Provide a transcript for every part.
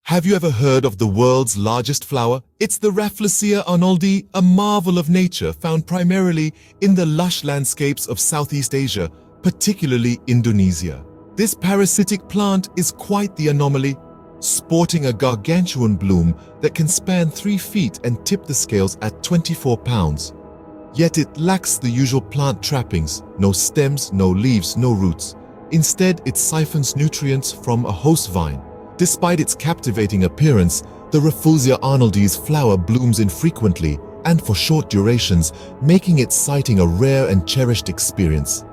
Have you ever heard of the world's largest flower? It's the Rafflesia arnoldii, a marvel of nature found primarily in the lush landscapes of Southeast Asia, particularly Indonesia. This parasitic plant is quite the anomaly, sporting a gargantuan bloom that can span 3 feet and tip the scales at 24 pounds. Yet it lacks the usual plant trappings: no stems, no leaves, no roots. Instead, it siphons nutrients from a host vine. Despite its captivating appearance, the Rafflesia arnoldii's flower blooms infrequently and for short durations, making its sighting a rare and cherished experience.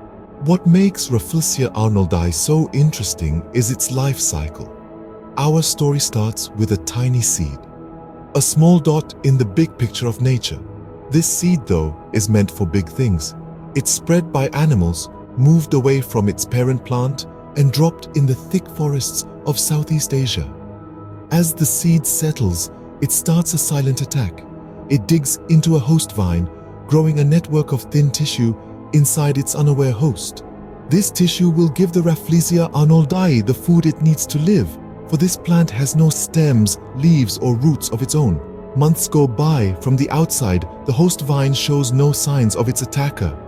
What makes Rafflesia arnoldii so interesting is its life cycle. Our story starts with a tiny seed, a small dot in the big picture of nature. This seed, though, is meant for big things. It's spread by animals, moved away from its parent plant, and dropped in the thick forests of Southeast Asia. As the seed settles, it starts a silent attack. It digs into a host vine, growing a network of thin tissue inside its unaware host. This tissue will give the Rafflesia arnoldii the food it needs to live, for this plant has no stems, leaves, or roots of its own. Months go by. From the outside, the host vine shows no signs of its attacker.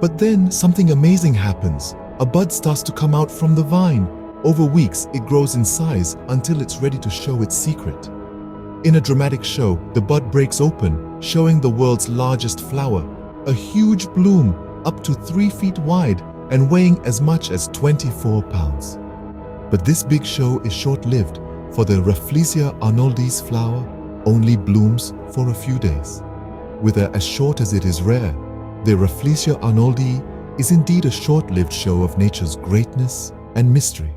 But then something amazing happens. A bud starts to come out from the vine. Over weeks, it grows in size until it's ready to show its secret. In a dramatic show, the bud breaks open, showing the world's largest flower, a huge bloom up to 3 feet wide and weighing as much as 24 pounds. But this big show is short-lived, for the Rafflesia arnoldii's flower only blooms for a few days. Whether as short as it is rare, the Rafflesia arnoldii is indeed a short-lived show of nature's greatness and mystery.